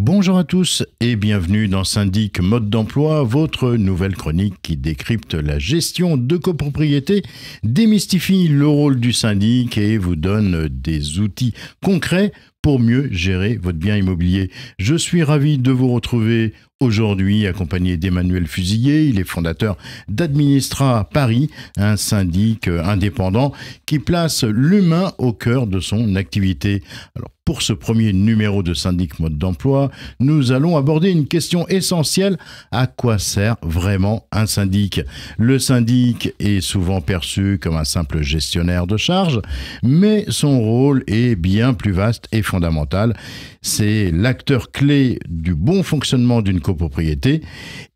Bonjour à tous et bienvenue dans Syndic Mode d'Emploi, votre nouvelle chronique qui décrypte la gestion de copropriété, démystifie le rôle du syndic et vous donne des outils concrets pour mieux gérer votre bien immobilier. Je suis ravi de vous retrouver aujourd'hui accompagné d'Emmanuel Fusillé. Il est fondateur d'Administra Paris, un syndic indépendant qui place l'humain au cœur de son activité. Alors, pour ce premier numéro de Syndic Mode d'Emploi, nous allons aborder une question essentielle. À quoi sert vraiment un syndic ? Le syndic est souvent perçu comme un simple gestionnaire de charges, mais son rôle est bien plus vaste et fondamental. C'est l'acteur clé du bon fonctionnement d'une copropriété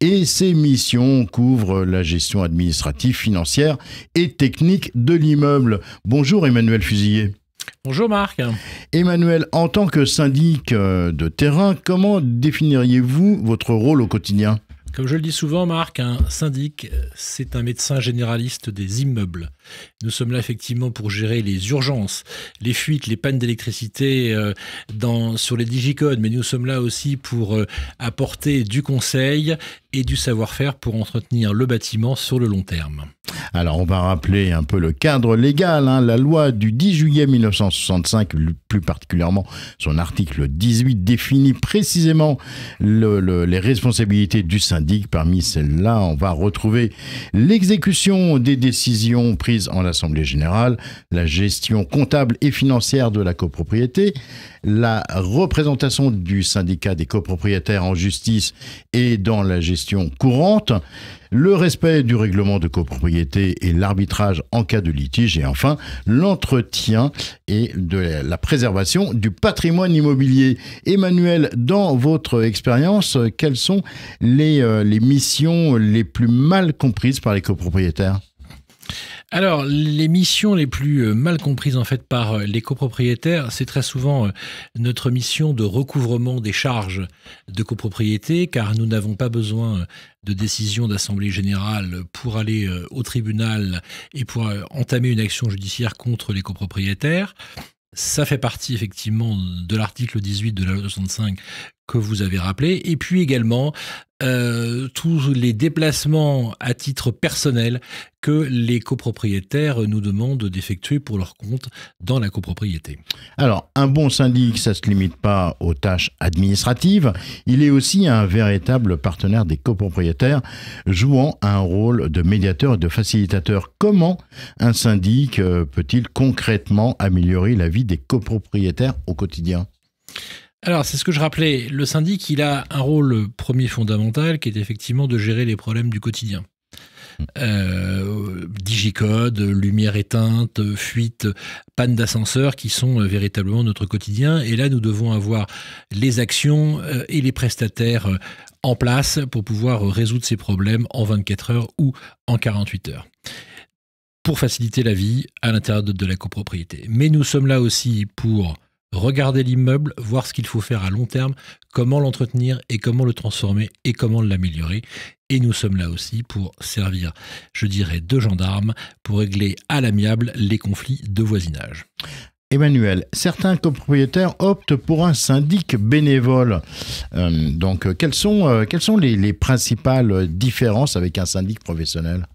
et ses missions couvrent la gestion administrative, financière et technique de l'immeuble. Bonjour Emmanuel Fusillé. Bonjour Marc. Emmanuel, en tant que syndic de terrain, comment définiriez-vous votre rôle au quotidien ? Comme je le dis souvent, Marc, un syndic, c'est un médecin généraliste des immeubles. Nous sommes là effectivement pour gérer les urgences, les fuites, les pannes d'électricité sur les digicodes, mais nous sommes là aussi pour apporter du conseil et du savoir-faire pour entretenir le bâtiment sur le long terme. Alors, on va rappeler un peu le cadre légal. La loi du 10 juillet 1965, plus particulièrement son article 18, définit précisément les responsabilités du syndic. Parmi celles-là, on va retrouver l'exécution des décisions prises en Assemblée générale, la gestion comptable et financière de la copropriété, la représentation du syndicat des copropriétaires en justice et dans la gestion courante, le respect du règlement de copropriété et l'arbitrage en cas de litige, et enfin l'entretien et de la préservation du patrimoine immobilier. Emmanuel, dans votre expérience, quelles sont les missions les plus mal comprises par les copropriétaires ? Alors, les missions les plus mal comprises en fait par les copropriétaires, c'est très souvent notre mission de recouvrement des charges de copropriété, car nous n'avons pas besoin de décision d'assemblée générale pour aller au tribunal et pour entamer une action judiciaire contre les copropriétaires. Ça fait partie effectivement de l'article 18 de la loi 65 que vous avez rappelé. Et puis également tous les déplacements à titre personnel que les copropriétaires nous demandent d'effectuer pour leur compte dans la copropriété. Alors, un bon syndic, ça ne se limite pas aux tâches administratives. Il est aussi un véritable partenaire des copropriétaires, jouant un rôle de médiateur et de facilitateur. Comment un syndic peut-il concrètement améliorer la vie des copropriétaires au quotidien ? Alors, c'est ce que je rappelais. Le syndic, il a un rôle premier fondamental qui est effectivement de gérer les problèmes du quotidien. Digicode, lumière éteinte, fuite, panne d'ascenseur qui sont véritablement notre quotidien. Et là, nous devons avoir les actions et les prestataires en place pour pouvoir résoudre ces problèmes en 24 heures ou en 48 heures. Pour faciliter la vie à l'intérieur de la copropriété. Mais nous sommes là aussi pour regarder l'immeuble, voir ce qu'il faut faire à long terme, comment l'entretenir et comment le transformer et comment l'améliorer. Et nous sommes là aussi pour servir, je dirais, de gendarmes pour régler à l'amiable les conflits de voisinage. Emmanuel, certains copropriétaires optent pour un syndic bénévole. Donc, quelles sont les principales différences avec un syndic professionnel ?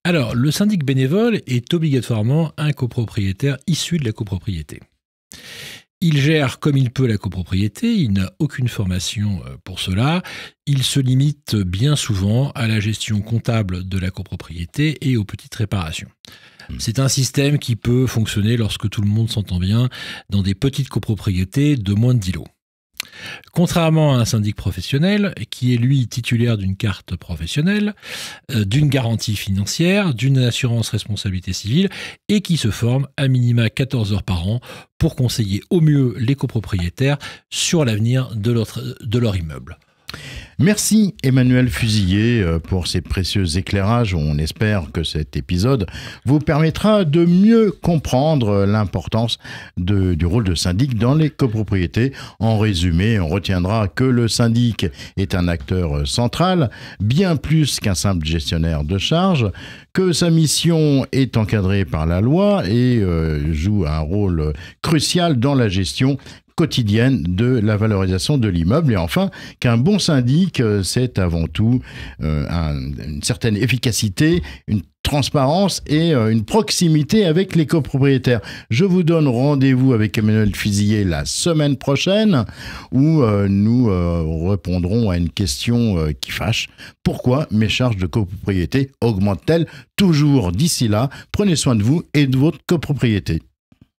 Alors, le syndic bénévole est obligatoirement un copropriétaire issu de la copropriété. Il gère comme il peut la copropriété, il n'a aucune formation pour cela. Il se limite bien souvent à la gestion comptable de la copropriété et aux petites réparations. C'est un système qui peut fonctionner lorsque tout le monde s'entend bien dans des petites copropriétés de moins de 10 lots. Contrairement à un syndic professionnel, qui est lui titulaire d'une carte professionnelle, d'une garantie financière, d'une assurance responsabilité civile et qui se forme à minima 14 heures par an pour conseiller au mieux les copropriétaires sur l'avenir de leur immeuble. Merci Emmanuel Fusillé pour ces précieux éclairages. On espère que cet épisode vous permettra de mieux comprendre l'importance du rôle de syndic dans les copropriétés. En résumé, on retiendra que le syndic est un acteur central, bien plus qu'un simple gestionnaire de charges, que sa mission est encadrée par la loi et joue un rôle crucial dans la gestion quotidienne de la valorisation de l'immeuble. Et enfin, qu'un bon syndic, c'est avant tout une certaine efficacité, une transparence et une proximité avec les copropriétaires. Je vous donne rendez-vous avec Emmanuel Fizillet la semaine prochaine où nous répondrons à une question qui fâche. Pourquoi mes charges de copropriété augmentent-elles toujours? D'ici là, prenez soin de vous et de votre copropriété.